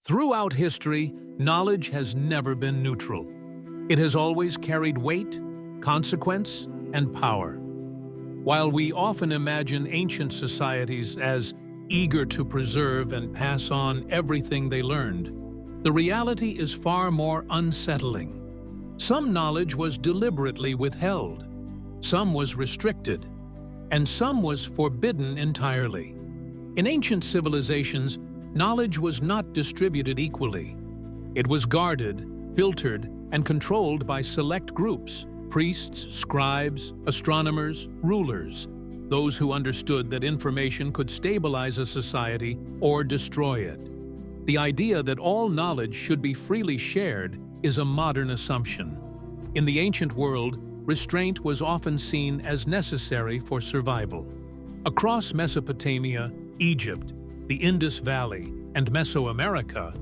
Throughout history, knowledge has never been neutral. It has always carried weight, consequence, and power. While we often imagine ancient societies as eager to preserve and pass on everything they learned, the reality is far more unsettling. Some knowledge was deliberately withheld, some was restricted, and some was forbidden entirely. In ancient civilizations, knowledge was not distributed equally. It was guarded, filtered, and controlled by select groups: priests, scribes, astronomers, rulers, those who understood that information could stabilize a society or destroy it. The idea that all knowledge should be freely shared is a modern assumption. In the ancient world, restraint was often seen as necessary for survival. Across Mesopotamia, Egypt, the Indus Valley, and Mesoamerica,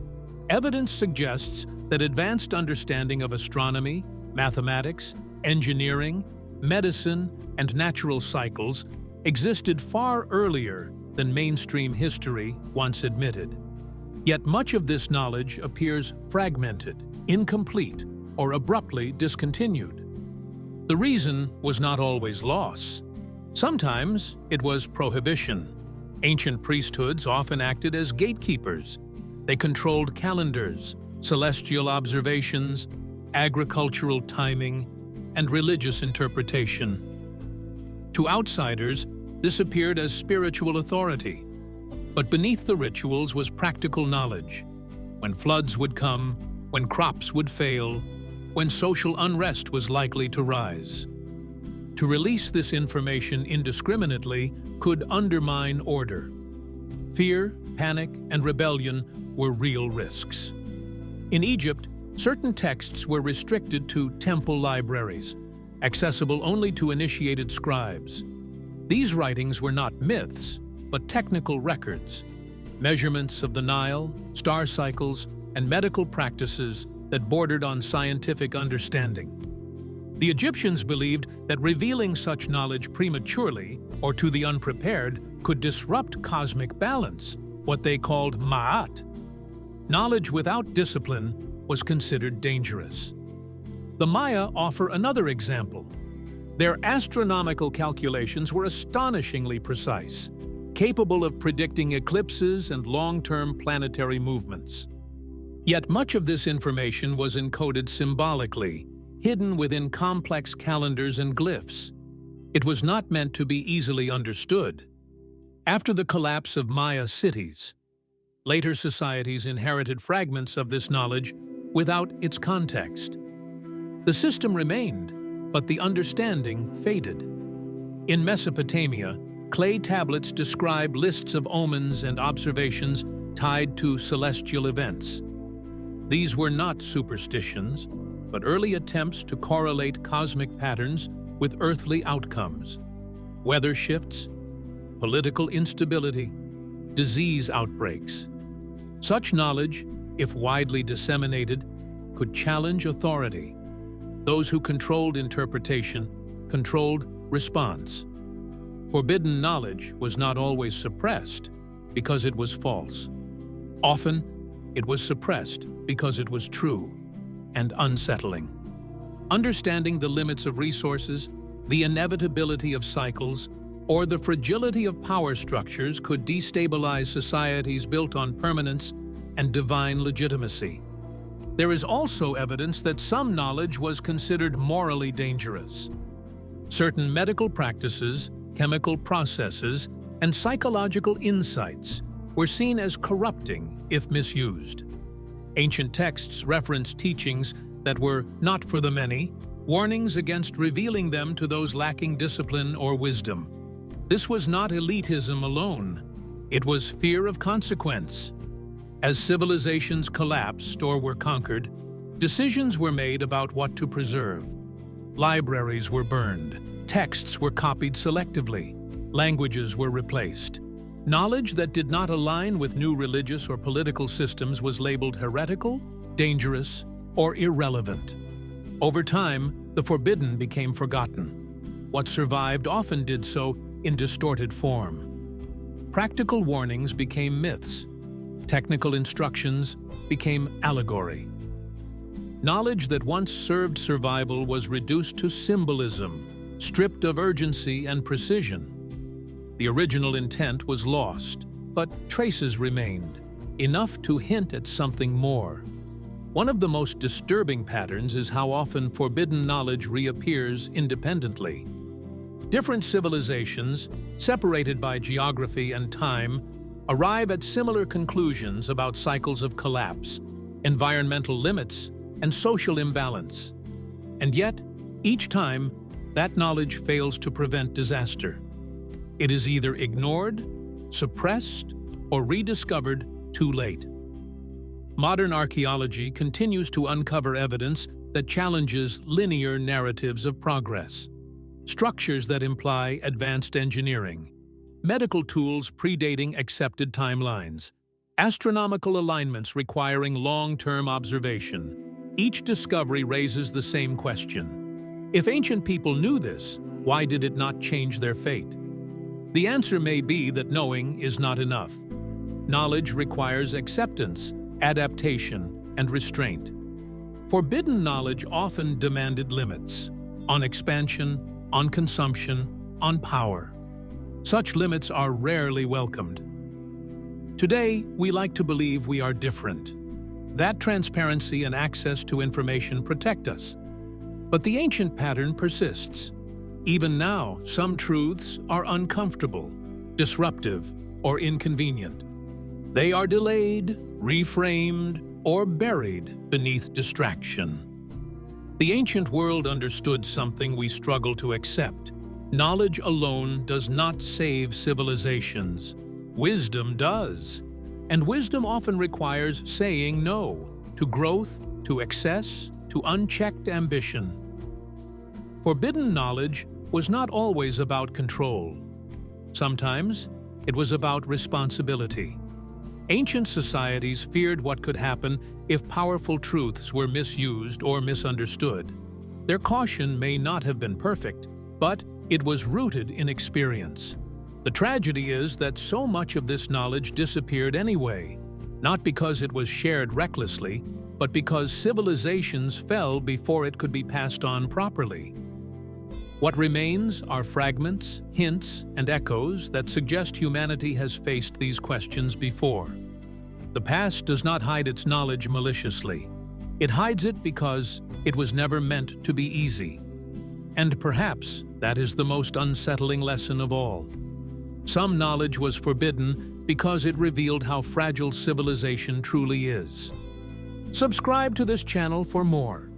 evidence suggests that advanced understanding of astronomy, mathematics, engineering, medicine, and natural cycles existed far earlier than mainstream history once admitted. Yet much of this knowledge appears fragmented, incomplete, or abruptly discontinued. The reason was not always loss. Sometimes it was prohibition. Ancient priesthoods often acted as gatekeepers. They controlled calendars, celestial observations, agricultural timing, and religious interpretation. To outsiders, this appeared as spiritual authority. But beneath the rituals was practical knowledge. When floods would come, when crops would fail, when social unrest was likely to rise. To release this information indiscriminately could undermine order. Fear, panic, and rebellion were real risks. In Egypt, certain texts were restricted to temple libraries, accessible only to initiated scribes. These writings were not myths, but technical records, measurements of the Nile, star cycles, and medical practices that bordered on scientific understanding. The Egyptians believed that revealing such knowledge prematurely or to the unprepared could disrupt cosmic balance, what they called ma'at. Knowledge without discipline was considered dangerous. The Maya offer another example. Their astronomical calculations were astonishingly precise, capable of predicting eclipses and long-term planetary movements. Yet much of this information was encoded symbolically, hidden within complex calendars and glyphs. It was not meant to be easily understood. After the collapse of Maya cities, later societies inherited fragments of this knowledge without its context. The system remained, but the understanding faded. In Mesopotamia, clay tablets describe lists of omens and observations tied to celestial events. These were not superstitions, but early attempts to correlate cosmic patterns with earthly outcomes: weather shifts, political instability, disease outbreaks. Such knowledge, if widely disseminated, could challenge authority. Those who controlled interpretation controlled response. Forbidden knowledge was not always suppressed because it was false. Often, it was suppressed because it was true and unsettling. Understanding the limits of resources, the inevitability of cycles, or the fragility of power structures could destabilize societies built on permanence and divine legitimacy. There is also evidence that some knowledge was considered morally dangerous. Certain medical practices, chemical processes, and psychological insights were seen as corrupting if misused. Ancient texts reference teachings that were not for the many, warnings against revealing them to those lacking discipline or wisdom. This was not elitism alone. It was fear of consequence. As civilizations collapsed or were conquered, decisions were made about what to preserve. Libraries were burned, texts were copied selectively, languages were replaced. Knowledge that did not align with new religious or political systems was labeled heretical, dangerous, or irrelevant. Over time, the forbidden became forgotten. What survived often did so in distorted form. Practical warnings became myths. Technical instructions became allegory. Knowledge that once served survival was reduced to symbolism, stripped of urgency and precision. The original intent was lost, but traces remained, enough to hint at something more. One of the most disturbing patterns is how often forbidden knowledge reappears independently. Different civilizations, separated by geography and time, arrive at similar conclusions about cycles of collapse, environmental limits, and social imbalance. And yet, each time, that knowledge fails to prevent disaster. It is either ignored, suppressed, or rediscovered too late. Modern archaeology continues to uncover evidence that challenges linear narratives of progress. Structures that imply advanced engineering, medical tools predating accepted timelines, astronomical alignments requiring long-term observation. Each discovery raises the same question. If ancient people knew this, why did it not change their fate? The answer may be that knowing is not enough. Knowledge requires acceptance, adaptation, and restraint. Forbidden knowledge often demanded limits on expansion, on consumption, on power. Such limits are rarely welcomed. Today, we like to believe we are different. That transparency and access to information protect us. But the ancient pattern persists. Even now, some truths are uncomfortable, disruptive, or inconvenient. They are delayed, reframed, or buried beneath distraction. The ancient world understood something we struggle to accept. Knowledge alone does not save civilizations. Wisdom does. And wisdom often requires saying no to growth, to excess, to unchecked ambition. Forbidden knowledge was not always about control. Sometimes it was about responsibility. Ancient societies feared what could happen if powerful truths were misused or misunderstood. Their caution may not have been perfect, but it was rooted in experience. The tragedy is that so much of this knowledge disappeared anyway, not because it was shared recklessly, but because civilizations fell before it could be passed on properly. What remains are fragments, hints, and echoes that suggest humanity has faced these questions before. The past does not hide its knowledge maliciously. It hides it because it was never meant to be easy. And perhaps that is the most unsettling lesson of all. Some knowledge was forbidden because it revealed how fragile civilization truly is. Subscribe to this channel for more.